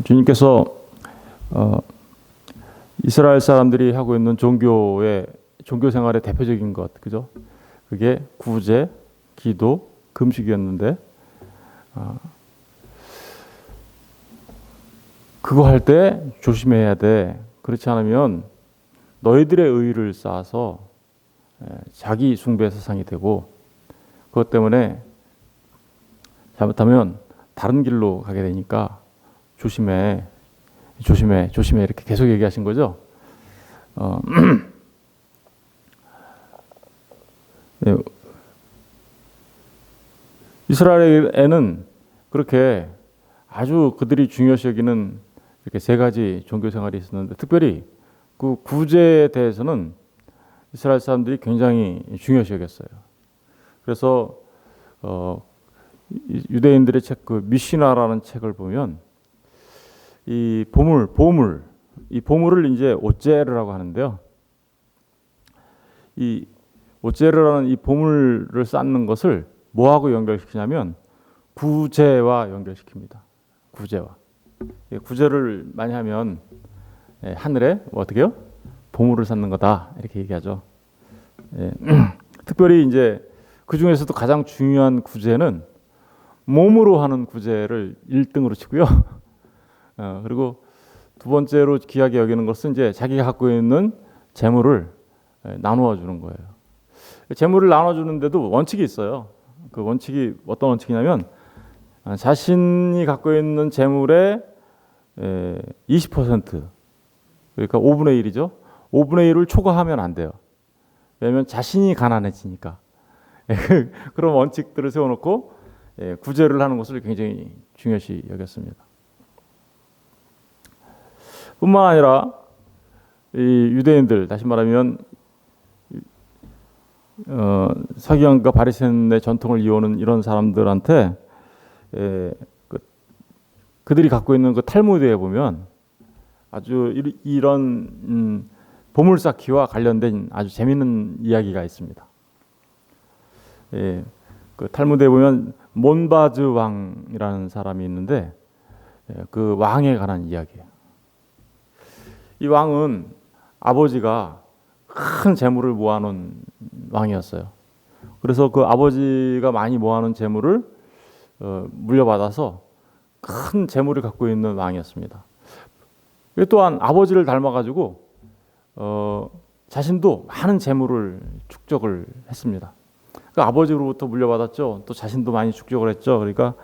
주님께서 이스라엘 사람들이 하고 있는 종교 생활의 대표적인 것, 그죠? 그게 구제, 기도, 금식이었는데, 그거 할 때 조심해야 돼. 그렇지 않으면 너희들의 의의를 쌓아서 자기 숭배 세상이 되고, 그것 때문에 잘못하면 다른 길로 가게 되니까 조심해 이렇게 계속 얘기하신 거죠. 네. 이스라엘에는 그렇게 아주 그들이 중요시 여기는 이렇게 세 가지 종교 생활이 있었는데, 특별히 그 구제에 대해서는 이스라엘 사람들이 굉장히 중요시 여겼어요. 그래서 유대인들의 책, 그 미시나라는 책을 보면 이 이 보물을 이제 오제르라고 하는데요. 이 오제르라는 이 보물을 쌓는 것을 뭐하고 연결시키냐면 구제와 연결시킵니다. 구제와. 구제를 많이 하면 하늘에 어떻게요? 보물을 쌓는 거다 이렇게 얘기하죠. 특별히 이제 그 중에서도 가장 중요한 구제는 몸으로 하는 구제를 1등으로 치고요. 그리고 두 번째로 귀하게 여기는 것은 이제 자기가 갖고 있는 재물을 나누어 주는 거예요. 재물을 나눠 주는데도 원칙이 있어요. 그 원칙이 어떤 원칙이냐면 자신이 갖고 있는 재물의 20%, 그러니까 5분의 1이죠. 5분의 1을 초과하면 안 돼요. 왜냐하면 자신이 가난해지니까. 그런 원칙들을 세워놓고 구제를 하는 것을 굉장히 중요시 여겼습니다. 뿐만 아니라 이 유대인들, 다시 말하면 서기관과 바리새인의 전통을 이어오는 이런 사람들한테 그들이 갖고 있는 그 탈무드에 보면 아주 이런 보물 쌓기와 관련된 아주 재미있는 이야기가 있습니다. 그 탈무드에 보면 몬바즈 왕이라는 사람이 있는데 그 왕에 관한 이야기예요. 이 왕은 아버지가 큰 재물을 모아놓은 왕이었어요. 그래서 그 아버지가 많이 모아놓은 재물을 물려받아서 큰 재물을 갖고 있는 왕이었습니다. 또한 아버지를 닮아가지고 자신도 많은 재물을 축적을 했습니다. 그 아버지로부터 물려받았죠. 또 자신도 많이 축적을 했죠. 그러니까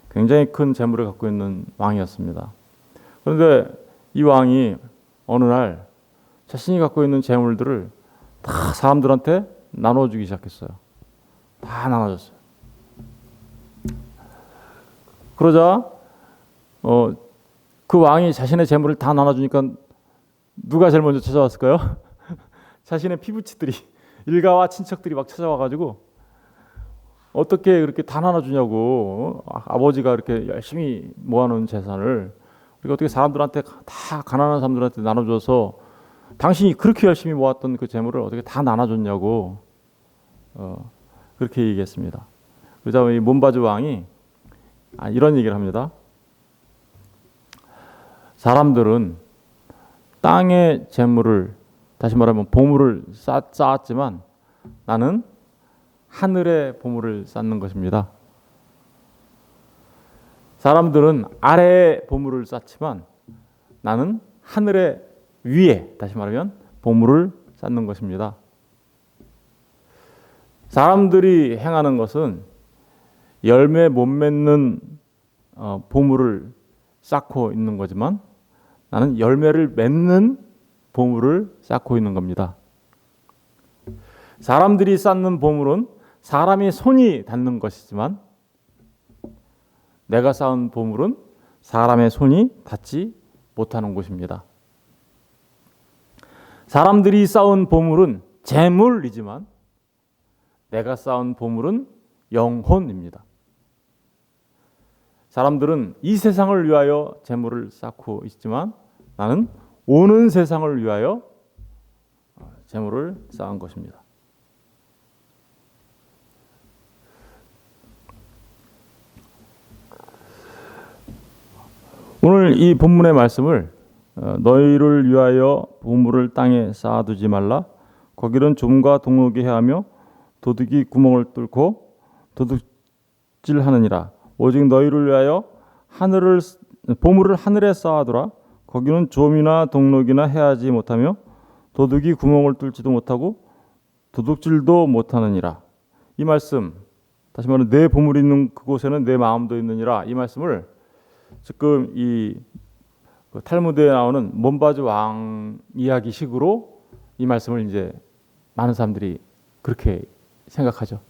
굉장히 큰 재물을 갖고 있는 왕이었습니다. 그런데 이 왕이 어느 날 자신이 갖고 있는 재물들을 다 사람들한테 나눠주기 시작했어요. 다 나눠줬어요. 그러자 그 왕이 자신의 재물을 다 나눠주니까 누가 제일 먼저 찾아왔을까요? 자신의 피부치들이, 일가와 친척들이 막 찾아와가지고 어떻게 그렇게 다 나눠주냐고, 아버지가 이렇게 열심히 모아놓은 재산을 그리고 어떻게 사람들한테 다, 가난한 사람들한테 나눠줘서 당신이 그렇게 열심히 모았던 그 재물을 어떻게 다 나눠줬냐고 그렇게 얘기했습니다. 그러자 이 몬바즈 왕이 이런 얘기를 합니다. 사람들은 땅의 재물을, 다시 말하면 보물을 쌓았지만 나는 하늘의 보물을 쌓는 것입니다. 사람들은 아래에 보물을 쌓지만 나는 하늘의 위에, 다시 말하면 보물을 쌓는 것입니다. 사람들이 행하는 것은 열매 못 맺는 보물을 쌓고 있는 거지만 나는 열매를 맺는 보물을 쌓고 있는 겁니다. 사람들이 쌓는 보물은 사람의 손이 닿는 것이지만 내가 쌓은 보물은 사람의 손이 닿지 못하는 곳입니다. 사람들이 쌓은 보물은 재물이지만 내가 쌓은 보물은 영혼입니다. 사람들은 이 세상을 위하여 재물을 쌓고 있지만 나는 오는 세상을 위하여 재물을 쌓은 것입니다. 오늘 이 본문의 말씀을 너희를 위하여 보물을 땅에 쌓아두지 말라. 거기는 좀과 동록이 해하며 도둑이 구멍을 뚫고 도둑질하느니라. 오직 너희를 위하여 보물을 하늘에 쌓아두라. 거기는 좀이나 동록이나 해하지 못하며 도둑이 구멍을 뚫지도 못하고 도둑질도 못하느니라. 이 말씀, 다시 말하면 내 보물이 있는 그곳에는 내 마음도 있느니라. 이 말씀을 지금 이 탈무드에 나오는 몬바즈 왕 이야기식으로 이 말씀을 이제 많은 사람들이 그렇게 생각하죠.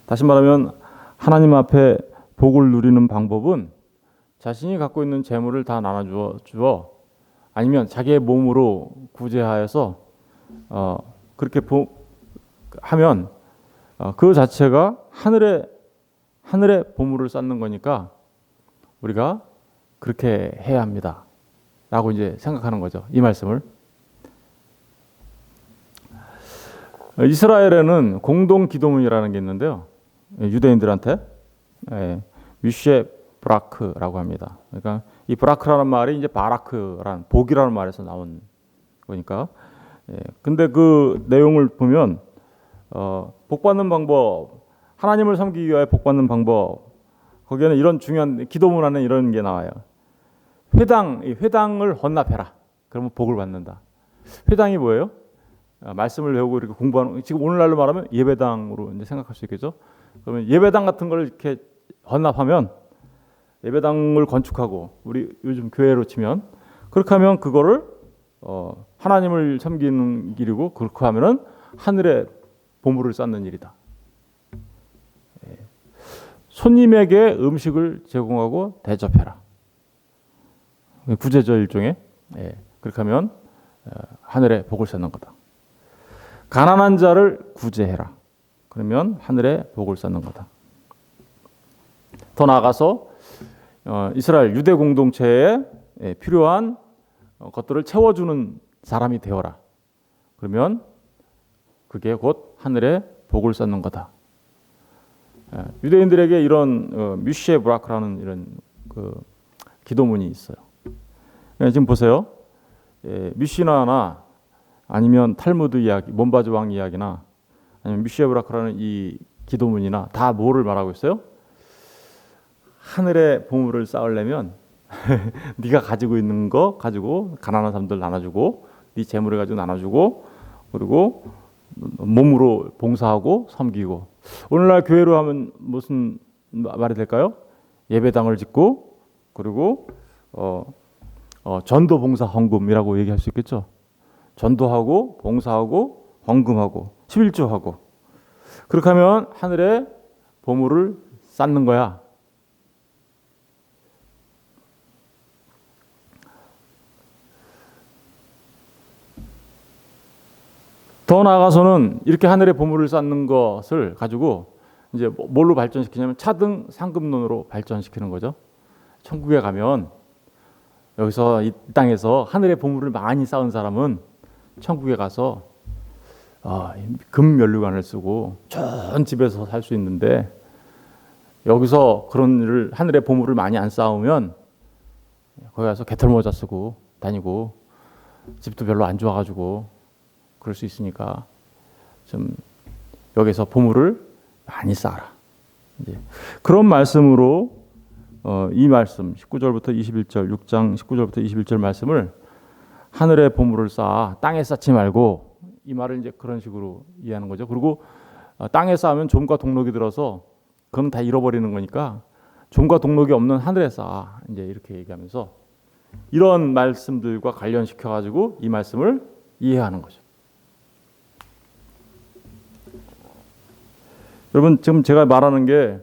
다시 말하면 하나님 앞에 복을 누리는 방법은 자신이 갖고 있는 재물을 다 나눠주어 아니면 자기의 몸으로 구제하여서 그렇게 하면 그 자체가 하늘에 보물을 쌓는 거니까 우리가 그렇게 해야 합니다. 라고 이제 생각하는 거죠. 이 말씀을. 이스라엘에는 공동 기도문이라는 게 있는데요. 유대인들한테 미쉐 브라크라고 합니다. 그러니까 이 브라크라는 말이 이제 바라크라는 복이라는 말에서 나온 거니까. 근데 그 내용을 보면 복 받는 방법, 하나님을 섬기기 위하여 복 받는 방법, 거기에는 이런 중요한 기도문 안에 이런 게 나와요. 회당을 헌납해라. 그러면 복을 받는다. 회당이 뭐예요? 말씀을 배우고 이렇게 공부하는, 지금 오늘날로 말하면 예배당으로 이제 생각할 수 있겠죠. 그러면 예배당 같은 걸 이렇게 헌납하면, 예배당을 건축하고 우리 요즘 교회로 치면 그렇게 하면 그거를 하나님을 섬기는 길이고, 그렇게 하면은 하늘에 보물을 쌓는 일이다. 손님에게 음식을 제공하고 대접해라. 구제죠, 일종의. 그렇게 하면 하늘에 복을 쌓는 거다. 가난한 자를 구제해라. 그러면 하늘에 복을 쌓는 거다. 더 나아가서 이스라엘 유대 공동체에 필요한 것들을 채워주는 사람이 되어라. 그러면 그게 곧 하늘에 복을 쌓는 거다. 유대인들에게 이런 뮤시에 브라크라는 이런 그 기도문이 있어요. 지금 보세요. 미시나나 아니면 탈무드 이야기, 몬바즈 왕 이야기나 아니면 뮤시에 브라크라는 이 기도문이나 다 뭐를 말하고 있어요? 하늘에 보물을 쌓으려면 네가 가지고 있는 거 가지고 가난한 사람들 나눠주고, 네 재물을 가지고 나눠주고, 그리고 몸으로 봉사하고 섬기고. 오늘날 교회로 하면 무슨 말이 될까요? 예배당을 짓고, 그리고 전도 봉사 헌금이라고 얘기할 수 있겠죠. 전도하고 봉사하고 헌금하고 11조하고. 그렇게 하면 하늘에 보물을 쌓는 거야. 더 나아가서는 이렇게 하늘에 보물을 쌓는 것을 가지고 이제 뭘로 발전시키냐면 차등 상급론으로 발전시키는 거죠. 천국에 가면 여기서 이 땅에서 하늘에 보물을 많이 쌓은 사람은 천국에 가서 금면류관을 쓰고 좋은 집에서 살 수 있는데, 여기서 그런 일을 하늘에 보물을 많이 안 쌓으면 거기 가서 개털모자 쓰고 다니고 집도 별로 안 좋아가지고 그럴 수 있으니까 좀 여기서 보물을 많이 쌓아라. 이제 그런 말씀으로 이 말씀 19절부터 21절 6장 19절부터 21절 말씀을 하늘에 보물을 쌓아 땅에 쌓지 말고, 이 말을 이제 그런 식으로 이해하는 거죠. 그리고 땅에 쌓으면 좀과 동록이 들어서 그건 다 잃어버리는 거니까 좀과 동록이 없는 하늘에 쌓아, 이제 이렇게 얘기하면서 이런 말씀들과 관련시켜 가지고 이 말씀을 이해하는 거죠. 여러분, 지금 제가 말하는 게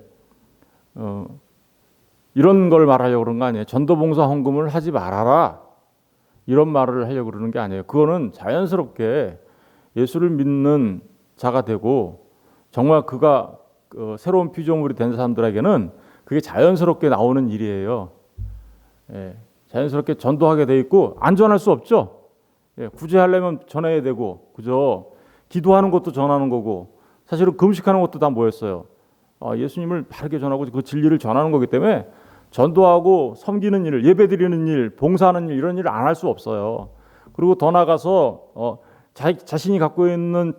이런 걸 말하려고 그런 거 아니에요. 전도봉사 헌금을 하지 말아라, 이런 말을 하려고 그러는 게 아니에요. 그거는 자연스럽게 예수를 믿는 자가 되고 정말 그가 새로운 피조물이 된 사람들에게는 그게 자연스럽게 나오는 일이에요. 자연스럽게 전도하게 돼 있고 안 전할 수 없죠. 구제하려면 전해야 되고, 그죠? 기도하는 것도 전하는 거고, 사실은 금식하는 것도 다 뭐였어요? 예수님을 바르게 전하고 그 진리를 전하는 거기 때문에 전도하고 섬기는 일, 예배드리는 일, 봉사하는 일 이런 일을 안 할 수 없어요. 그리고 더 나아가서 자신이 갖고 있는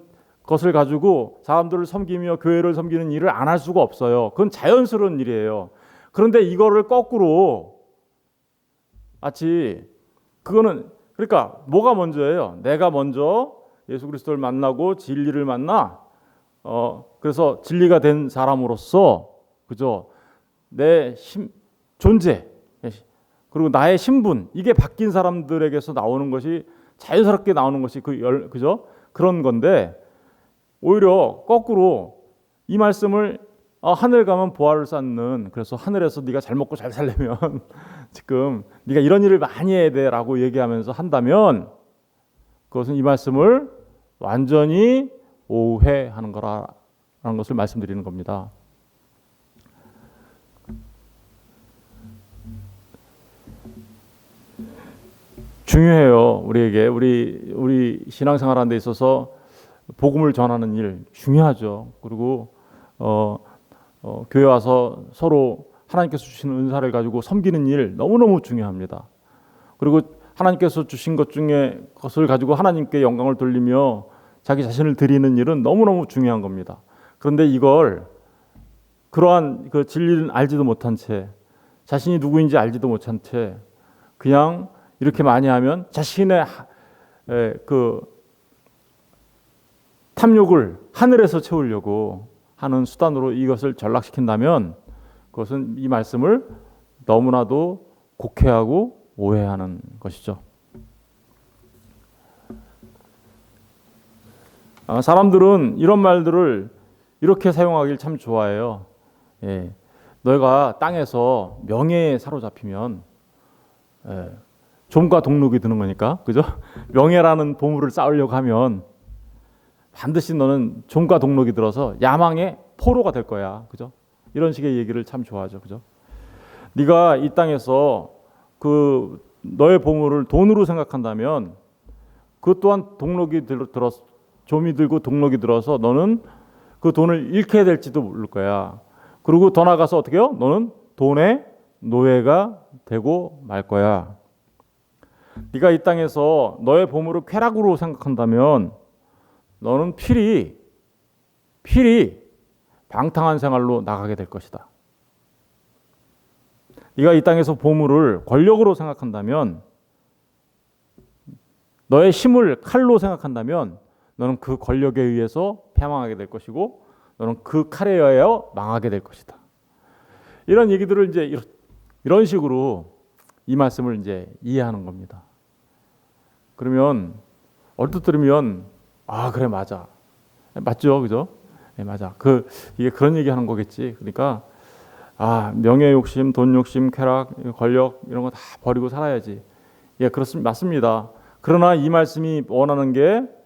것을 가지고 사람들을 섬기며 교회를 섬기는 일을 안 할 수가 없어요. 그건 자연스러운 일이에요. 그런데 이거를 거꾸로 마치 그거는 그러니까 뭐가 먼저예요? 내가 먼저 예수 그리스도를 만나고 진리를 만나 그래서 진리가 된 사람으로서 그죠? 내 존재 그리고 나의 신분 이게 바뀐 사람들에게서 나오는 것이 자연스럽게 나오는 것이 그죠? 그런 건데 오히려 거꾸로 이 말씀을 하늘 가면 보화를 쌓는 그래서 하늘에서 네가 잘 먹고 잘 살려면 지금 네가 이런 일을 많이 해야 돼라고 얘기하면서 한다면 그것은 이 말씀을 완전히 오해하는 거라는 것을 말씀드리는 겁니다. 중요해요. 우리에게 우리 신앙생활하는 데 있어서 복음을 전하는 일 중요하죠. 그리고 교회 와서 서로 하나님께서 주신 은사를 가지고 섬기는 일 너무너무 중요합니다. 그리고 하나님께서 주신 것 중에 것을 가지고 하나님께 영광을 돌리며 자기 자신을 드리는 일은 너무너무 중요한 겁니다. 그런데 이걸 그러한 그 진리를 알지도 못한 채 자신이 누구인지 알지도 못한 채 그냥 이렇게 많이 하면 자신의 그 탐욕을 하늘에서 채우려고 하는 수단으로 이것을 전락시킨다면 그것은 이 말씀을 너무나도 곡해하고 오해하는 것이죠. 사람들은 이런 말들을 이렇게 사용하길 참 좋아해요. 너희가 땅에서 명예에 사로잡히면 좀과 동록이 드는 거니까, 그죠? 명예라는 보물을 쌓으려고 하면 반드시 너는 좀과 동록이 들어서 야망의 포로가 될 거야, 그죠? 이런 식의 얘기를 참 좋아하죠, 그죠? 네가 이 땅에서 그 너의 보물을 돈으로 생각한다면 그 또한 동록이 들어서 좀이 들고 동록이 들어서 너는 그 돈을 잃게 될지도 모를 거야. 그리고 더 나아가서 어떻게 해요? 너는 돈의 노예가 되고 말 거야. 네가 이 땅에서 너의 보물을 쾌락으로 생각한다면 너는 필히 방탕한 생활로 나가게 될 것이다. 네가 이 땅에서 보물을 권력으로 생각한다면 너의 힘을 칼로 생각한다면 너는 그 권력에 의해서 패망하게 될 것이고 너는 그 칼에 의하여 망하게 될 것이다. 이런 얘기들을 이제 이런 식으로 이 말씀을 이제 이해하는 겁니다. 그러면 얼핏 들으면 그래 맞아. 맞죠. 그죠? 네, 맞아. 이게 그런 얘기하는 거겠지. 그러니까 명예 욕심, 돈 욕심, 쾌락, 권력 이런 거 다 버리고 살아야지. 그렇습니다. 맞습니다. 그러나 이 말씀이 원하는 게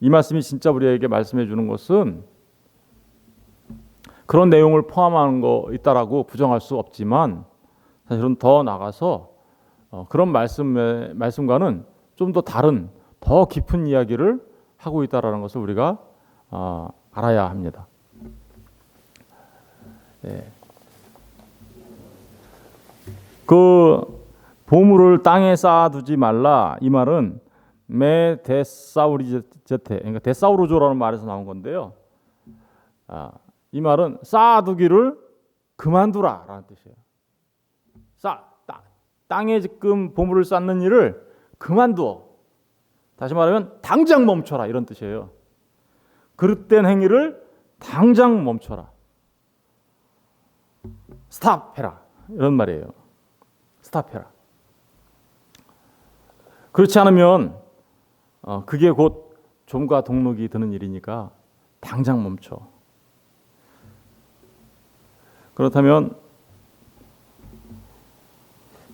이 말씀이 진짜 우리에게 말씀해 주는 것은 그런 내용을 포함하는 거 있다라고 부정할 수 없지만 사실은 더 나가서 그런 말씀과는 좀 더 다른 더 깊은 이야기를 하고 있다라는 것을 우리가 알아야 합니다. 그 보물을 땅에 쌓아두지 말라 이 말은 메데사우리제테 그러니까 데사우로조라는 말에서 나온 건데요. 이 말은 쌓아두기를 그만두라라는 뜻이에요. 땅에 지금 보물을 쌓는 일을 그만두어. 다시 말하면 당장 멈춰라 이런 뜻이에요. 그릇된 행위를 당장 멈춰라. 스탑해라 이런 말이에요. 스탑해라. 그렇지 않으면 그게 곧 좀과 동록이 드는 일이니까 당장 멈춰. 그렇다면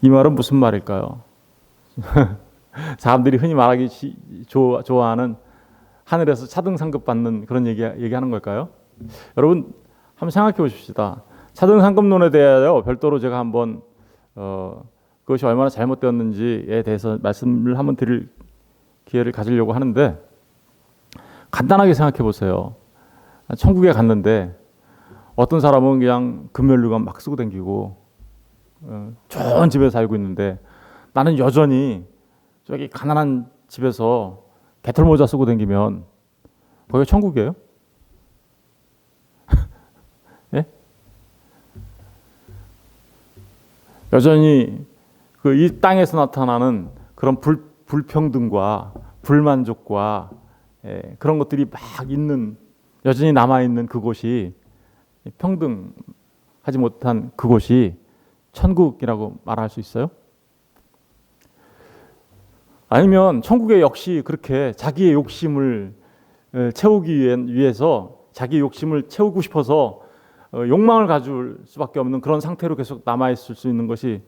이 말은 무슨 말일까요? 사람들이 흔히 말하기 좋아하는 하늘에서 차등 상급 받는 그런 얘기하는 걸까요? 여러분 한번 생각해 보십시다. 차등 상급론에 대하여 별도로 제가 한번 그것이 얼마나 잘못되었는지에 대해서 말씀을 한번 드릴 기회를 가지려고 하는데 간단하게 생각해 보세요. 천국에 갔는데 어떤 사람은 그냥 금면류관 막 쓰고 다니고 좋은 집에서 살고 있는데 나는 여전히 저기 가난한 집에서 개털모자 쓰고 다니면 거기가 천국이에요? 예? 여전히 그 이 땅에서 나타나는 그런 불평등과 불만족과 그런 것들이 막 있는, 여전히 남아 있는 그곳이, 평등하지 못한 그곳이 천국이라고 말할 수 있어요? 아니면 천국에 역시 그렇게 자기의 욕심을 채우기 위해서 자기 욕심을 채우고 싶어서 욕망을 가질 수밖에 없는 그런 상태로 계속 남아 있을 수 있는 것이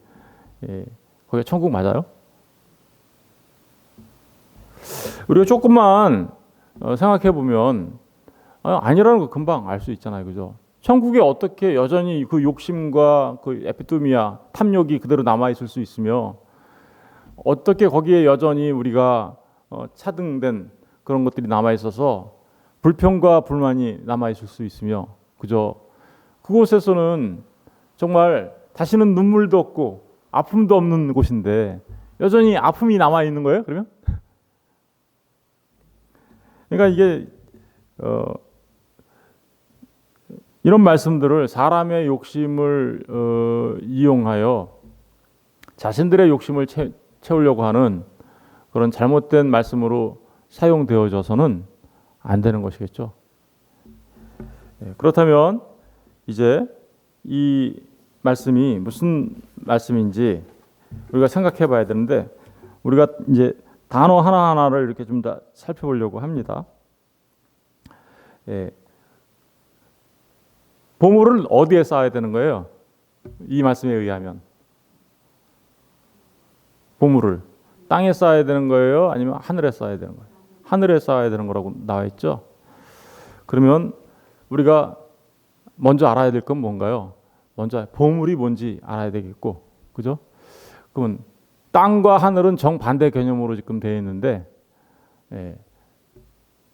거기가 천국 맞아요? 우리가 조금만 생각해 보면 아니라는 거 금방 알 수 있잖아요, 그죠? 천국에 어떻게 여전히 그 욕심과 그 에피토미아, 탐욕이 그대로 남아 있을 수 있으며, 어떻게 거기에 여전히 우리가 차등된 그런 것들이 남아 있어서 불평과 불만이 남아 있을 수 있으며, 그죠? 그곳에서는 정말 다시는 눈물도 없고 아픔도 없는 곳인데 여전히 아픔이 남아 있는 거예요, 그러면? 그러니까 이게 이런 말씀들을 사람의 욕심을 이용하여 자신들의 욕심을 채우려고 하는 그런 잘못된 말씀으로 사용되어져서는 안 되는 것이겠죠. 그렇다면 이제 이 말씀이 무슨 말씀인지 우리가 생각해 봐야 되는데, 우리가 이제 단어 하나하나를 이렇게 좀 더 살펴보려고 합니다. 보물을 어디에 쌓아야 되는 거예요? 이 말씀에 의하면 보물을 땅에 쌓아야 되는 거예요? 아니면 하늘에 쌓아야 되는 거예요? 하늘에 쌓아야 되는 거라고 나와 있죠. 그러면 우리가 먼저 알아야 될 건 뭔가요? 먼저 보물이 뭔지 알아야 되겠고, 그죠? 그러면 땅과 하늘은 정반대 개념으로 지금 되어 있는데,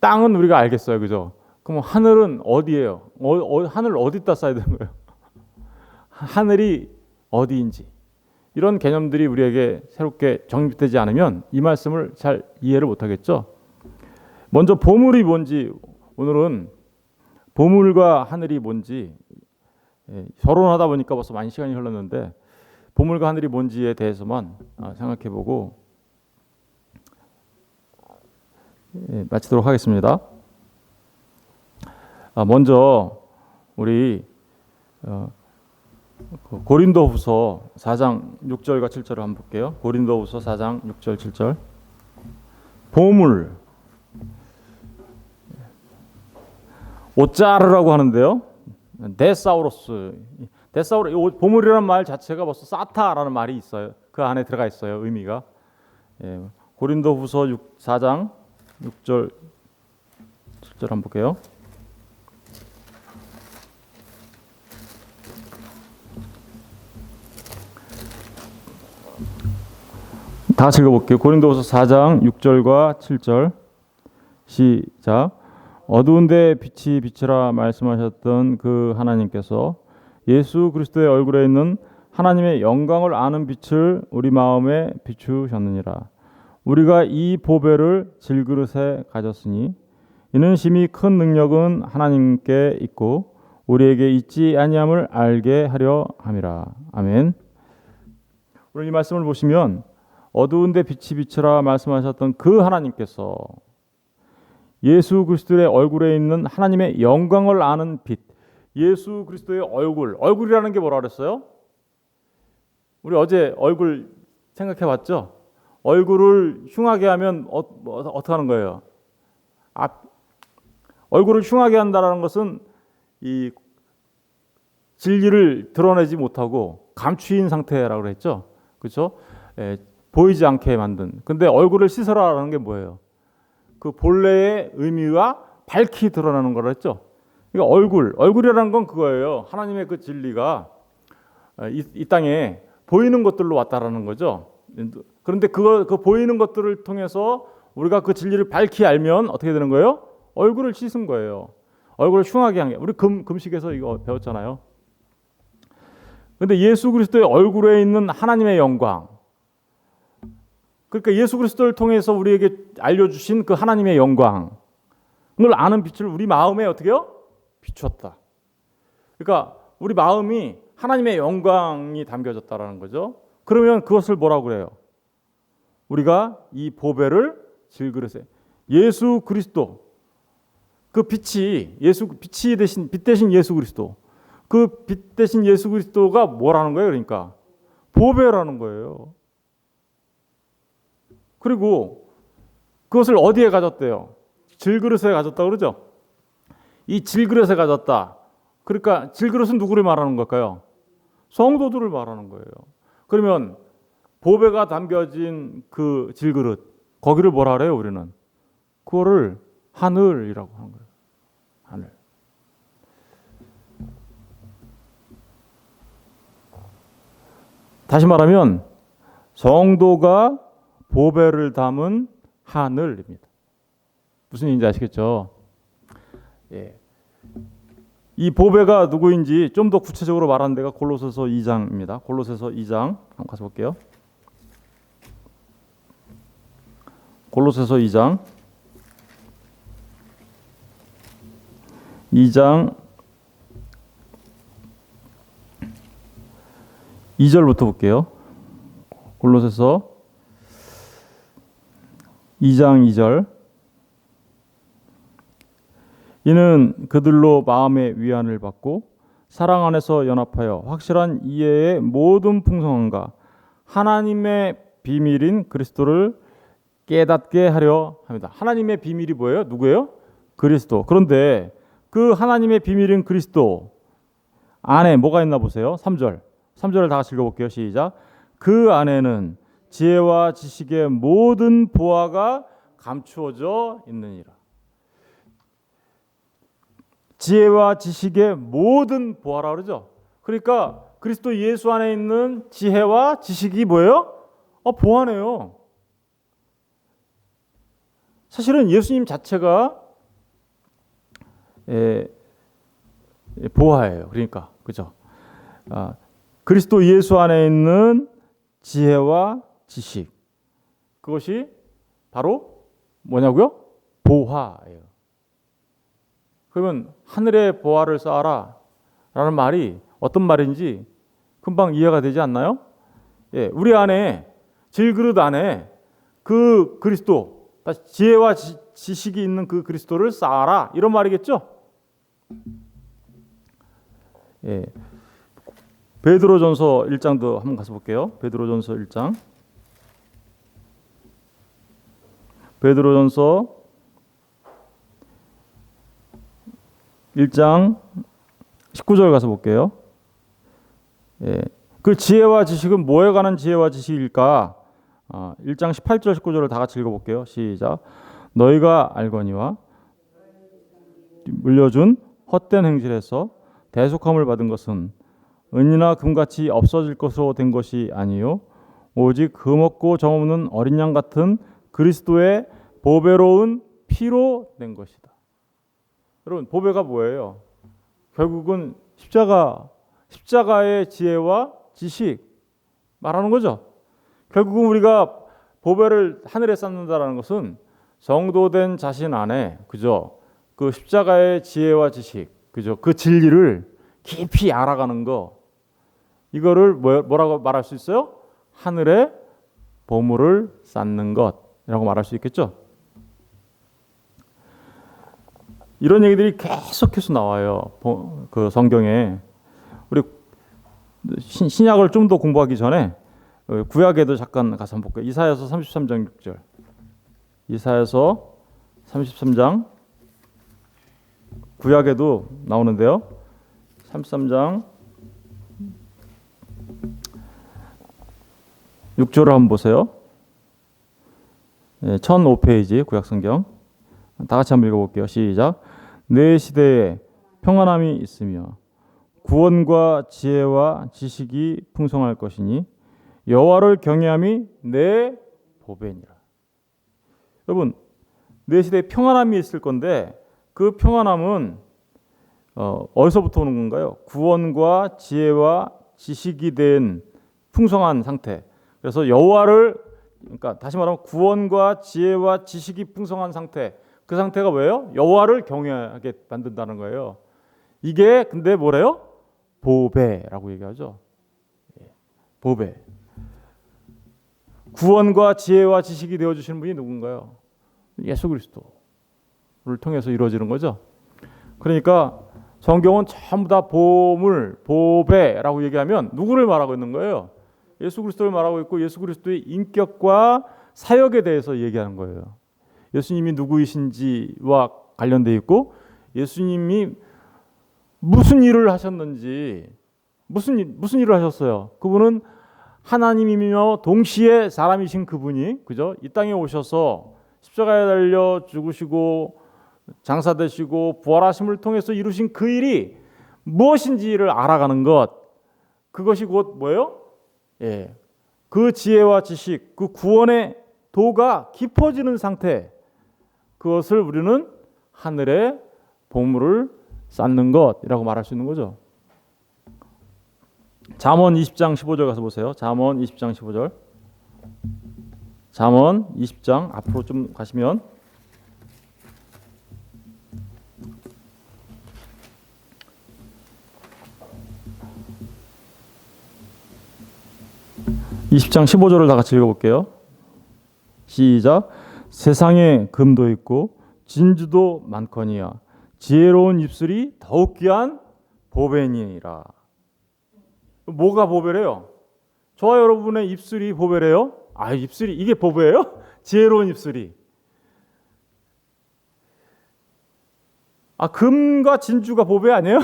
땅은 우리가 알겠어요, 그죠? 그럼 하늘은 어디예요? 하늘 어디다 쌓아야 되는 거예요? 하늘이 어디인지, 이런 개념들이 우리에게 새롭게 정립되지 않으면 이 말씀을 잘 이해를 못하겠죠. 먼저 보물이 뭔지, 오늘은 보물과 하늘이 뭔지, 서론하다 보니까 벌써 많이 시간이 흘렀는데 보물과 하늘이 뭔지에 대해서만 생각해보고 마치도록 하겠습니다. 먼저 우리 고린도후서 4장 6절과 7절을 한번 볼게요. 고린도후서 4장 6절 7절. 보물, 오짜르라고 하는데요. 데사우로스, 보물이라는 말 자체가 벌써 사타라는 말이 있어요. 그 안에 들어가 있어요, 의미가. 고린도후서 4장 6절 7절 한번 볼게요. 다 같이 읽어볼게요. 고린도후서 4장 6절과 7절 시작. 어두운데 빛이 비치라 말씀하셨던 그 하나님께서 예수 그리스도의 얼굴에 있는 하나님의 영광을 아는 빛을 우리 마음에 비추셨느니라. 우리가 이 보배를 질그릇에 가졌으니 이는 심히 큰 능력은 하나님께 있고 우리에게 있지 아니함을 알게 하려 함이라. 아멘. 오늘 이 말씀을 보시면 어두운데 빛이 비치라 말씀하셨던 그 하나님께서 예수 그리스도의 얼굴에 있는 하나님의 영광을 아는 빛, 예수 그리스도의 얼굴이라는 게 뭐라 그랬어요? 우리 어제 얼굴 생각해 봤죠? 얼굴을 흉하게 하면 어떻게 하는 거예요? 얼굴을 흉하게 한다는 것은 이 진리를 드러내지 못하고 감추인 상태라고 그랬죠? 그렇죠? 보이지 않게 만든. 근데 얼굴을 씻어라라는 게 뭐예요? 그 본래의 의미와 밝히 드러나는 거라 했죠. 그러니까 얼굴이라는 건 그거예요. 하나님의 그 진리가 이 땅에 보이는 것들로 왔다라는 거죠. 그런데 그 보이는 것들을 통해서 우리가 그 진리를 밝히 알면 어떻게 되는 거예요? 얼굴을 씻은 거예요. 얼굴을 흉하게 한 게. 우리 금식에서 이거 배웠잖아요. 근데 예수 그리스도의 얼굴에 있는 하나님의 영광, 그러니까 예수 그리스도를 통해서 우리에게 알려주신 그 하나님의 영광을 아는 빛을 우리 마음에 어떻게요? 비추었다. 그러니까 우리 마음이 하나님의 영광이 담겨졌다라는 거죠. 그러면 그것을 뭐라고 그래요? 우리가 이 보배를 질그릇에 예수 그리스도, 그 빛이 빛 대신 예수 그리스도, 그 빛 대신 예수 그리스도가 뭐라는 거예요? 그러니까 보배라는 거예요. 그리고 그것을 어디에 가졌대요? 질그릇에 가졌다 그러죠? 이 질그릇에 가졌다. 그러니까 질그릇은 누구를 말하는 걸까요? 성도들을 말하는 거예요. 그러면 보배가 담겨진 그 질그릇, 거기를 뭐라 그래요? 우리는 그거를 하늘이라고 하는 거예요. 하늘. 다시 말하면 성도가 보배를 담은 하늘입니다. 무슨 얘기인지 아시겠죠? 예. 이 보배가 누구인지 좀 더 구체적으로 말하는 데가 골로새서 2장입니다. 골로새서 2장 한번 가서 볼게요. 골로새서 2장 2절부터 볼게요. 골로새서 2장 2절. 이는 그들로 마음의 위안을 받고 사랑 안에서 연합하여 확실한 이해의 모든 풍성함과 하나님의 비밀인 그리스도를 깨닫게 하려 합니다. 하나님의 비밀이 뭐예요? 누구예요? 그리스도. 그런데 그 하나님의 비밀인 그리스도 안에 뭐가 있나 보세요. 3절. 3절을 다 같이 읽어볼게요. 시작. 그 안에는 지혜와 지식의 모든 보화가 감추어져 있느니라. 지혜와 지식의 모든 보화라 그러죠. 그러니까 그리스도 예수 안에 있는 지혜와 지식이 뭐예요? 보화네요. 사실은 예수님 자체가 보화예요. 그러니까 그죠? 그리스도 예수 안에 있는 지혜와 지식, 그것이 바로 뭐냐고요? 보화예요. 그러면 하늘의 보화를 쌓아라 라는 말이 어떤 말인지 금방 이해가 되지 않나요? 예, 우리 안에 질그릇 안에 그 그리스도, 지혜와 지식이 있는 그 그리스도를 쌓아라 이런 말이겠죠? 예, 베드로전서 1장도 한번 가서 볼게요. 베드로전서 1장. 베드로전서 1장 19절 가서 볼게요. 예, 그 지혜와 지식은 뭐에 관한 지혜와 지식일까? 1장 18절 19절을 다 같이 읽어볼게요. 시작. 너희가 알거니와 물려준 헛된 행실에서 대속함을 받은 것은 은이나 금같이 없어질 것으로 된 것이 아니요 오직 흠없고 정없는 어린 양 같은 그리스도의 보배로운 피로 된 것이다. 여러분, 보배가 뭐예요? 결국은 십자가의 지혜와 지식 말하는 거죠. 결국은 우리가 보배를 하늘에 쌓는다라는 것은 성도된 자신 안에 그죠? 그 십자가의 지혜와 지식, 그죠? 그 진리를 깊이 알아가는 거. 이거를 뭐라고 말할 수 있어요? 하늘의 보물을 쌓는 것이라고 말할 수 있겠죠. 이런 얘기들이 계속해서 나와요. 그 성경에. 우리 신약을 좀 더 공부하기 전에 구약에도 잠깐 가서 한번 볼게요. 이사야서 33장 6절. 이사야서 33장 구약에도 나오는데요. 33장 6절을 한번 보세요. 1005페이지 구약성경. 다 같이 한번 읽어볼게요. 시작. 내 시대에 평안함이 있으며 구원과 지혜와 지식이 풍성할 것이니 여호와를 경외함이 내 보배니라. 여러분, 내 시대에 평안함이 있을 건데 그 평안함은 어디서부터 오는 건가요? 구원과 지혜와 지식이 된 풍성한 상태. 그래서 여호와를, 그러니까 다시 말하면 구원과 지혜와 지식이 풍성한 상태. 그 상태가 뭐예요? 여호와를 경외하게 만든다는 거예요. 이게 근데 뭐래요? 보배라고 얘기하죠. 보배. 구원과 지혜와 지식이 되어 주시는 분이 누군가요? 예수 그리스도를 통해서 이루어지는 거죠. 그러니까 성경은 전부 다 보물, 보배라고 얘기하면 누구를 말하고 있는 거예요? 예수 그리스도를 말하고 있고 예수 그리스도의 인격과 사역에 대해서 얘기하는 거예요. 예수님이 누구이신지와 관련돼 있고 예수님이 무슨 일을 하셨는지, 무슨 일을 하셨어요? 그분은 하나님이며 동시에 사람이신 그분이, 그죠? 이 땅에 오셔서 십자가에 달려 죽으시고 장사되시고 부활하심을 통해서 이루신 그 일이 무엇인지를 알아가는 것, 그것이 곧 뭐예요? 그 지혜와 지식, 그 구원의 도가 깊어지는 상태, 그것을 우리는 하늘의 보물을 쌓는 것이라고 말할 수 있는 거죠. 잠언 20장 15절 가서 보세요. 잠언 20장 15절. 잠언 20장 앞으로 좀 가시면 (20장 15절을) 다 같이 읽어볼게요. 시작. 세상에 금도 있고 진주도 많거니와 지혜로운 입술이 더욱 귀한 보배니라. 뭐가 보배래요? 저와 여러분의 입술이 보배래요? 입술이 이게 보배예요? 지혜로운 입술이. 금과 진주가 보배 아니에요?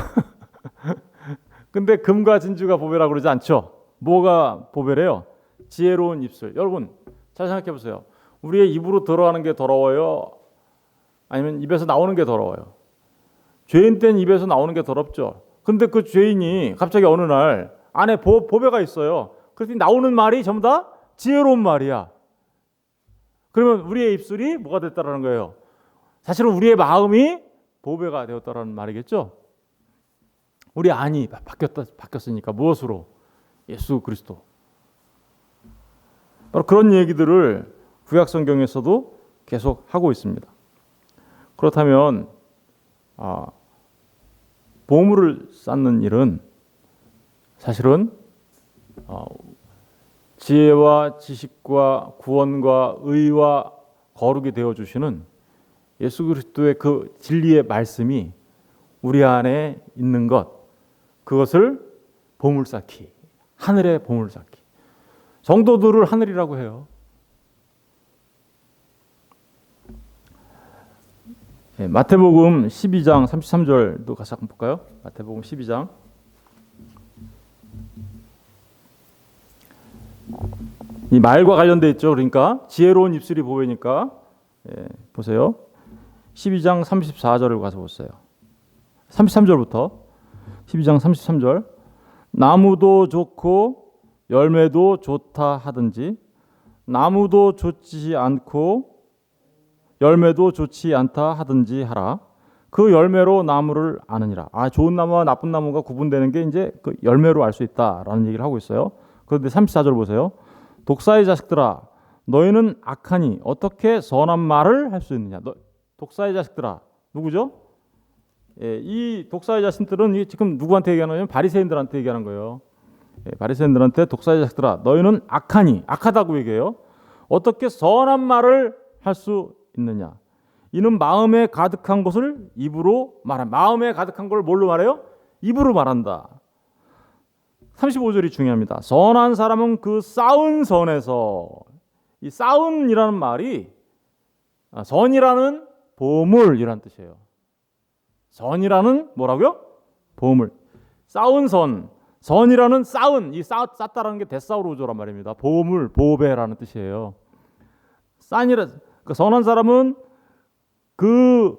근데 금과 진주가 보배라고 그러지 않죠. 뭐가 보배래요? 지혜로운 입술. 여러분 잘 생각해 보세요. 우리의 입으로 들어가는 게 더러워요? 아니면 입에서 나오는 게 더러워요? 죄인 땐 입에서 나오는 게 더럽죠. 근데 그 죄인이 갑자기 어느 날 안에 보배가 있어요. 그래서 나오는 말이 전부 다 지혜로운 말이야. 그러면 우리의 입술이 뭐가 됐다라는 거예요? 사실은 우리의 마음이 보배가 되었다라는 말이겠죠. 우리 안이 바뀌었으니까 무엇으로? 예수 그리스도. 바로 그런 얘기들을 구약 성경에서도 계속 하고 있습니다. 그렇다면 보물을 쌓는 일은 사실은 지혜와 지식과 구원과 의와 거룩이 되어 주시는 예수 그리스도의 그 진리의 말씀이 우리 안에 있는 것, 그것을 보물 쌓기, 하늘의 보물 쌓기. 성도들을 하늘이라고 해요. 마태복음 12장 33절도 같이 한번 볼까요? 마태복음 12장. 이 말과 관련돼 있죠. 그러니까 지혜로운 입술이 보이니까 보세요. 12장 34절을 가서 보세요. 33절부터 12장 33절. 나무도 좋고 열매도 좋다 하든지 나무도 좋지 않고 열매도 좋지 않다 하든지 하라. 그 열매로 나무를 아느니라. 좋은 나무와 나쁜 나무가 구분되는 게 이제 그 열매로 알 수 있다라는 얘기를 하고 있어요. 그런데 34절 보세요. 독사의 자식들아, 너희는 악하니 어떻게 선한 말을 할 수 있느냐? 독사의 자식들아, 누구죠? 이 독사의 자식들은 지금 누구한테 얘기하는 거냐면 바리새인들한테 얘기하는 거예요. 바리새인들한테 독사의 자식들아, 너희는 악하니, 악하다고 얘기해요. 어떻게 선한 말을 할 수 있느냐? 이는 마음에 가득한 것을 입으로 말한. 마음에 가득한 걸 뭘로 말해요? 입으로 말한다. 35절이 중요합니다. 선한 사람은 그 쌓은 선에서. 이 쌓은이라는 말이 선이라는 보물이라는 뜻이에요. 선이라는 뭐라고요? 보물. 쌓은 선. 선이라는 쌓은, 이 쌓다라는 게 데사우로조란 말입니다. 보물, 보배라는 뜻이에요. 선한 사람은 그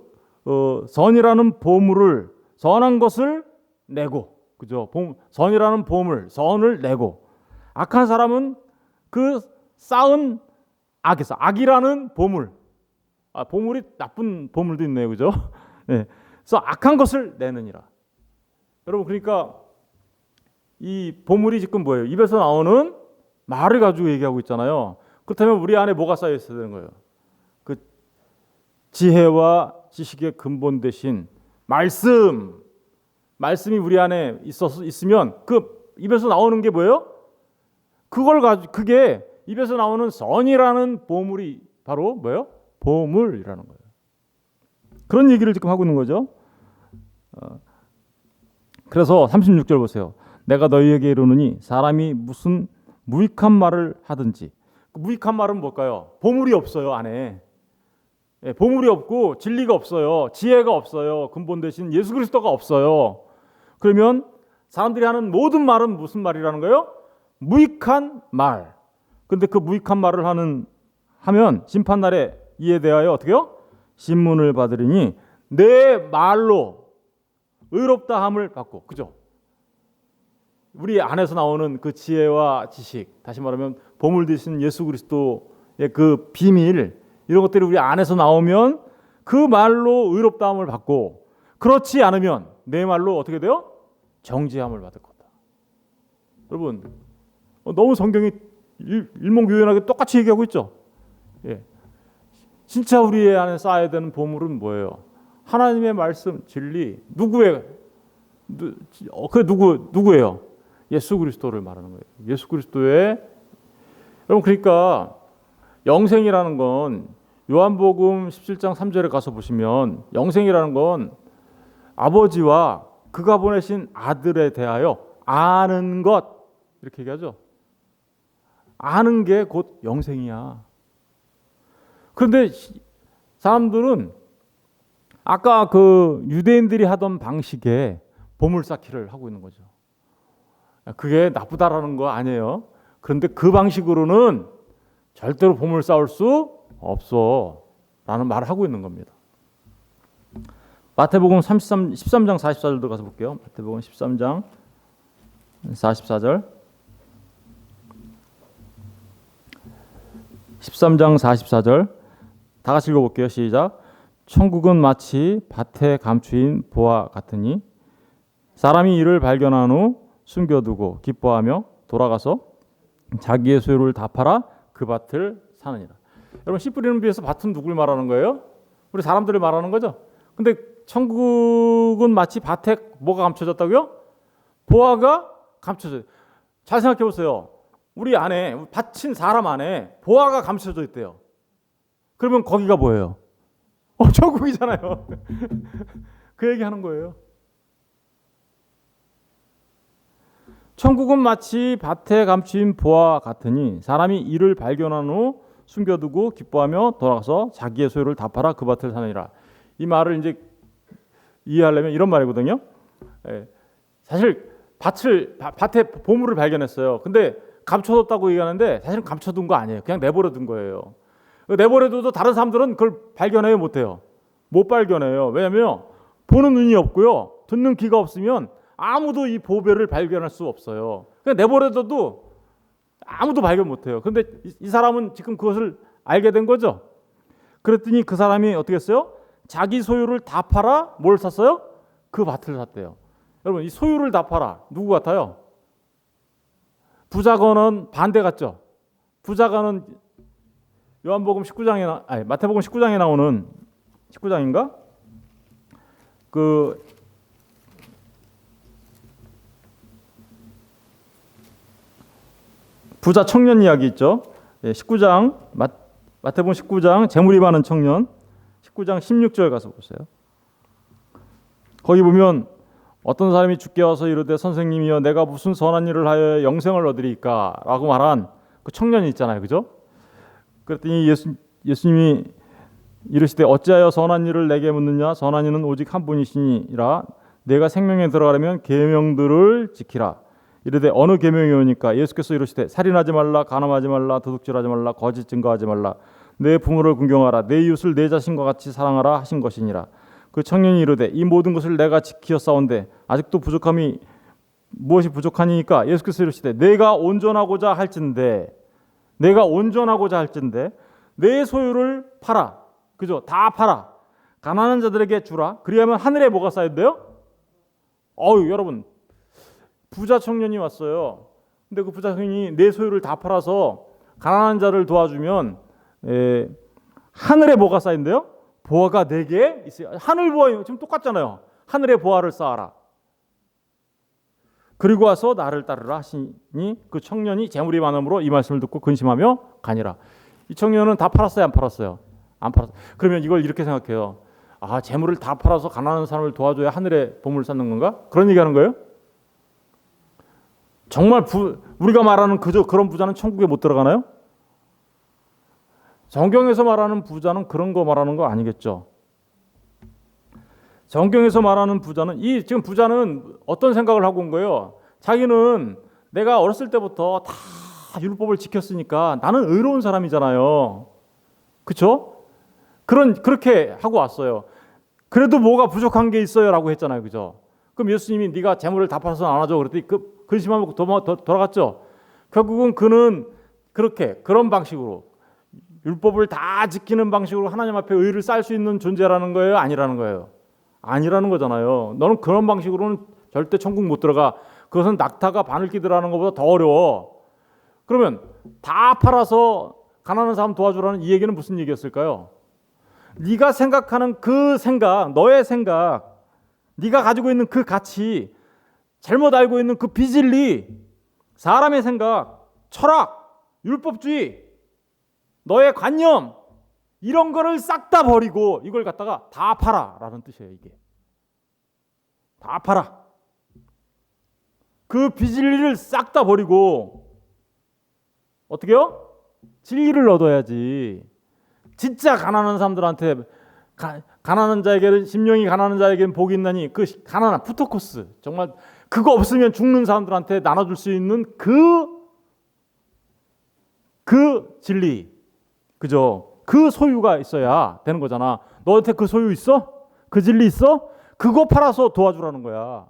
선이라는 보물을, 선한 것을 내고, 그죠? 선이라는 보물, 선을 내고, 악한 사람은 그 쌓은 악에서, 악이라는 보물, 보물이 나쁜 보물도 있네요, 그죠? 네. 그래서 악한 것을 내느니라. 여러분, 그러니까 이 보물이 지금 뭐예요? 입에서 나오는 말을 가지고 얘기하고 있잖아요. 그렇다면 우리 안에 뭐가 쌓여 있어야 되는 거예요? 그 지혜와 지식의 근본 대신 말씀이 우리 안에 있으면 그 입에서 나오는 게 뭐예요? 그걸 가지고 그게 입에서 나오는 선이라는 보물이 바로 뭐예요? 보물이라는 거예요. 그런 얘기를 지금 하고 있는 거죠. 그래서 36절 보세요. 내가 너희에게 이르노니 사람이 무슨 무익한 말을 하든지, 무익한 말은 뭘까요? 보물이 없어요 안에. 보물이 없고 진리가 없어요. 지혜가 없어요. 근본 대신 예수 그리스도가 없어요. 그러면 사람들이 하는 모든 말은 무슨 말이라는 거예요? 무익한 말. 근데 그 무익한 말을 하면 심판날에 이에 대하여 어떻게요? 신문을 받으리니 내 말로 의롭다함을 받고, 그죠? 우리 안에서 나오는 그 지혜와 지식, 다시 말하면 보물 되신 예수 그리스도의 그 비밀, 이런 것들이 우리 안에서 나오면 그 말로 의롭다함을 받고, 그렇지 않으면 내 말로 어떻게 돼요? 정죄함을 받을 거다. 여러분, 너무 성경이 일목요연하게 똑같이 얘기하고 있죠. 예. 진짜 우리 안에 쌓아야 되는 보물은 뭐예요? 하나님의 말씀, 진리. 누구예요? 예수 그리스도를 말하는 거예요. 예수 그리스도의. 여러분, 그러니까 영생이라는 건 요한복음 17장 3절에 가서 보시면 영생이라는 건 아버지와 그가 보내신 아들에 대하여 아는 것, 이렇게 얘기하죠. 아는 게 곧 영생이야. 그런데 사람들은 아까 그 유대인들이 하던 방식에 보물 쌓기를 하고 있는 거죠. 그게 나쁘다라는 거 아니에요. 그런데 그 방식으로는 절대로 보물 쌓을 수 없어 라는 말을 하고 있는 겁니다. 마태복음 13장 44절도 가서 볼게요. 마태복음 13장 44절. 13장 44절 다 같이 읽어볼게요. 시작. 천국은 마치 밭에 감추인 보화 같으니 사람이 이를 발견한 후 숨겨두고 기뻐하며 돌아가서 자기의 소유를 다 팔아 그 밭을 사느니라. 여러분, 씨 뿌리는 비에서 밭은 누굴 말하는 거예요? 우리 사람들을 말하는 거죠. 근데 천국은 마치 밭에 뭐가 감춰졌다고요? 보화가 감춰져. 잘 생각해 보세요. 우리 안에, 밭인 사람 안에 보화가 감춰져 있대요. 그러면 거기가 뭐예요? 천국이잖아요. 그 얘기하는 거예요. 천국은 마치 밭에 감추인 보화 같으니 사람이 이를 발견한 후 숨겨두고 기뻐하며 돌아가서 자기의 소유를 다 팔아 그 밭을 사느니라. 이 말을 이제 이해하려면 이런 말이거든요. 사실 밭에 보물을 발견했어요. 근데 감춰뒀다고 얘기하는데 사실은 감춰둔 거 아니에요. 그냥 내버려둔 거예요. 내버려둬도 다른 사람들은 그걸 발견해요, 못해요? 못 발견해요. 왜냐하면 보는 눈이 없고요, 듣는 귀가 없으면 아무도 이 보배를 발견할 수 없어요. 그냥 내버려둬도 아무도 발견 못해요. 그런데 이 사람은 지금 그것을 알게 된 거죠. 그랬더니 그 사람이 어떻게 했어요? 자기 소유를 다 팔아 뭘 샀어요? 그 밭을 샀대요. 여러분, 이 소유를 다 팔아 누구 같아요? 부자건은 반대 같죠. 부자건은 마태복음 19장에 나오는 19장인가? 그 부자 청년 이야기 있죠. 19장 마태복음 19장 재물이 많은 청년 19장 16절 가서 보세요. 거기 보면 어떤 사람이 주께 와서 이르되 선생님이여 내가 무슨 선한 일을 하여 영생을 얻으리까? 라고 말한 그 청년이 있잖아요. 그죠? 그랬더니 예수님이 이르시되 어찌하여 선한 일을 내게 묻느냐? 선한 이는 오직 한 분이시니라. 내가 생명에 들어가려면 계명들을 지키라. 이르되 어느 계명이오니까? 예수께서 이르시되 살인하지 말라, 간음하지 말라, 도둑질하지 말라, 거짓 증거하지 말라, 내 부모를 긍경하라, 내 이웃을 내 자신과 같이 사랑하라 하신 것이니라. 그 청년이 이르되 이 모든 것을 내가 지키었사온데 아직도 부족함이 무엇이 부족하니까? 예수께서 이르시되 내가 온전하고자 할진대 내 소유를 팔아, 그죠? 다 팔아 가난한 자들에게 주라. 그리하면 하늘에 뭐가 쌓인대요? 여러분, 부자 청년이 왔어요. 근데 그 부자 청년이 내 소유를 다 팔아서 가난한 자를 도와주면 하늘에 뭐가 쌓인대요? 보화가 4개 있어요. 하늘 보화 지금 똑같잖아요. 하늘에 보화를 쌓아라. 그리고 와서 나를 따르라 하시니 그 청년이 재물이 많음으로 이 말씀을 듣고 근심하며 가니라. 이 청년은 다 팔았어요, 안 팔았어요? 안 팔았어요. 그러면 이걸 이렇게 생각해요. 아, 재물을 다 팔아서 가난한 사람을 도와줘야 하늘에 보물을 쌓는 건가? 그런 얘기하는 거예요? 정말 우리가 말하는 그런 부자는 천국에 못 들어가나요? 성경에서 말하는 부자는 그런 거 말하는 거 아니겠죠? 성경에서 말하는 부자는 지금 부자는 어떤 생각을 하고 온 거예요? 자기는 내가 어렸을 때부터 다 율법을 지켰으니까 나는 의로운 사람이잖아요. 그렇죠? 그렇게 하고 왔어요. 그래도 뭐가 부족한 게 있어요라고 했잖아요. 그죠? 그럼 예수님이 네가 재물을 다 팔아서 나눠줘 그랬더니 근심하고 돌아갔죠. 결국은 그는 그런 방식으로 율법을 다 지키는 방식으로 하나님 앞에 의를 쌓을 수 있는 존재라는 거예요? 아니라는 거예요? 아니라는 거잖아요. 너는 그런 방식으로는 절대 천국 못 들어가. 그것은 낙타가 바늘기 들어가는 것보다 더 어려워. 그러면 다 팔아서 가난한 사람 도와주라는 이 얘기는 무슨 얘기였을까요? 네가 생각하는 그 생각, 너의 생각, 네가 가지고 있는 그 가치, 잘못 알고 있는 그 비진리, 사람의 생각, 철학, 율법주의, 너의 관념 이런 거를 싹 다 버리고 이걸 갖다가 다 팔아라는 뜻이에요. 이게 다 팔아. 그 비진리를 싹 다 버리고 어떻게요? 진리를 얻어야지. 진짜 가난한 사람들한테 가난한 자에게는 심령이 가난한 자에게는 복이 있나니 그 가난한 푸토코스 정말 그거 없으면 죽는 사람들한테 나눠줄 수 있는 그 진리, 그죠? 그 소유가 있어야 되는 거잖아. 너한테 그 소유 있어? 그 진리 있어? 그거 팔아서 도와주라는 거야.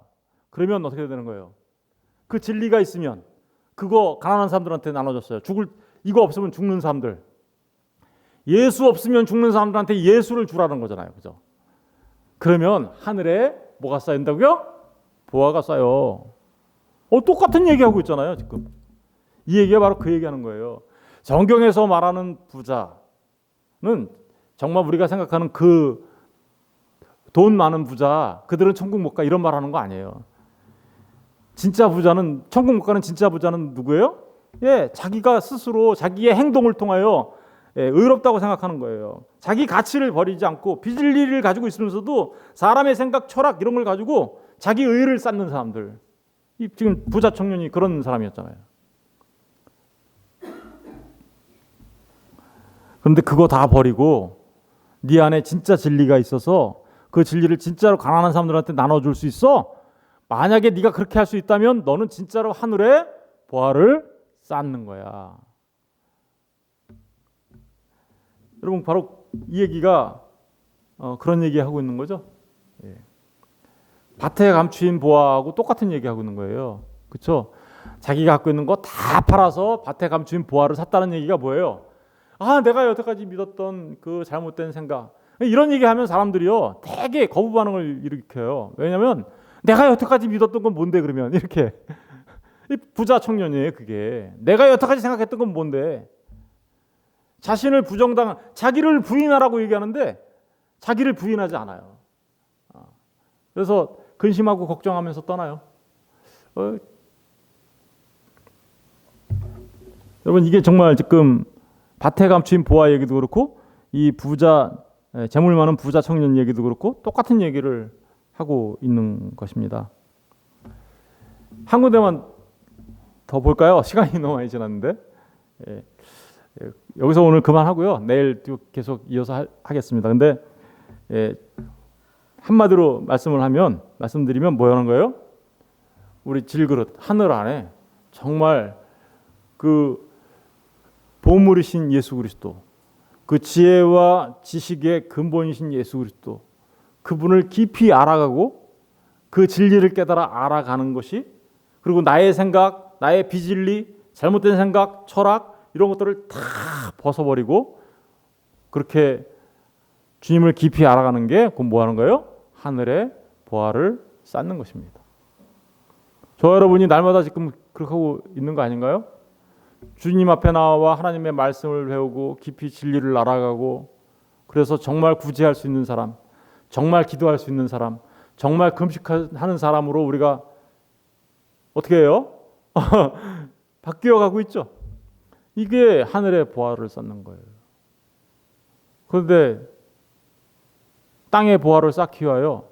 그러면 어떻게 되는 거예요? 그 진리가 있으면 그거 가난한 사람들한테 나눠줬어요. 이거 없으면 죽는 사람들. 예수 없으면 죽는 사람들한테 예수를 주라는 거잖아요. 그죠? 그러면 하늘에 뭐가 쌓인다고요? 보화가 쌓여. 똑같은 얘기하고 있잖아요. 지금 이 얘기가 바로 그 얘기하는 거예요. 성경에서 말하는 부자는 정말 우리가 생각하는 그 돈 많은 부자, 그들은 천국 못 가 이런 말하는 거 아니에요. 진짜 부자는 천국 못 가는 진짜 부자는 누구예요? 자기가 스스로 자기의 행동을 통하여 의롭다고 생각하는 거예요. 자기 가치를 버리지 않고 비진리를 가지고 있으면서도 사람의 생각, 철학 이런 걸 가지고 자기 의를 쌓는 사람들. 지금 부자 청년이 그런 사람이었잖아요. 그런데 그거 다 버리고 네 안에 진짜 진리가 있어서 그 진리를 진짜로 가난한 사람들한테 나눠줄 수 있어? 만약에 네가 그렇게 할 수 있다면 너는 진짜로 하늘에 보화를 쌓는 거야. 여러분 바로 이 얘기가 그런 얘기하고 있는 거죠. 밭에 감추인 보화하고 똑같은 얘기하고 있는 거예요. 그렇죠? 자기가 갖고 있는 거 다 팔아서 밭에 감추인 보화를 샀다는 얘기가 뭐예요? 아, 내가 여태까지 믿었던 그 잘못된 생각. 이런 얘기하면 사람들이요 되게 거부 반응을 일으켜요. 왜냐하면 내가 여태까지 믿었던 건 뭔데 그러면 이렇게 이 부자 청년이에요. 그게 내가 여태까지 생각했던 건 뭔데? 자신을 자기를 부인하라고 얘기하는데 자기를 부인하지 않아요. 그래서 근심하고 걱정하면서 떠나요. 여러분 이게 정말 지금 밭에 감추인 보화 얘기도 그렇고 이 재물 많은 부자 청년 얘기도 그렇고 똑같은 얘기를 하고 있는 것입니다. 한 군데만 더 볼까요? 시간이 너무 많이 지났는데 여기서 오늘 그만하고요. 내일 계속 이어서 하겠습니다. 근데 한마디로 말씀드리면 뭐라는 거예요? 우리 질그릇 하늘 안에 정말 그 보물이신 예수 그리스도, 그 지혜와 지식의 근본이신 예수 그리스도, 그분을 깊이 알아가고 그 진리를 깨달아 알아가는 것이, 그리고 나의 생각, 나의 비진리, 잘못된 생각, 철학 이런 것들을 다 벗어버리고 그렇게 주님을 깊이 알아가는 게 그건 뭐 하는 거예요? 하늘에 보화를 쌓는 것입니다. 저와 여러분이 날마다 지금 그렇게 하고 있는 거 아닌가요? 주님 앞에 나와 하나님의 말씀을 배우고 깊이 진리를 알아가고, 그래서 정말 구제할 수 있는 사람, 정말 기도할 수 있는 사람, 정말 금식하는 사람으로 우리가 어떻게 해요? 바뀌어 가고 있죠. 이게 하늘의 보화를 쌓는 거예요. 그런데 땅의 보화를 쌓기 위하여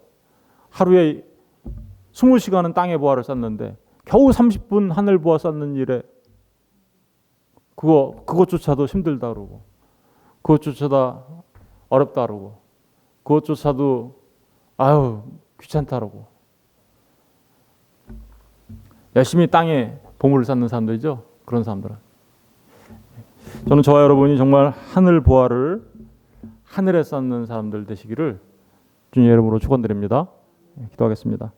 하루에 20시간은 땅의 보화를 쌓는데 겨우 30분 하늘 보화 쌓는 일에 그것조차도 힘들다 그러고, 그것조차도 어렵다 그러고, 그것조차도 아유 귀찮다 그러고, 열심히 땅에 보물을 쌓는 사람들이죠. 그런 사람들은. 저는 저와 여러분이 정말 하늘 보화를 하늘에 쌓는 사람들 되시기를 주님의 이름으로 축원드립니다. 기도하겠습니다.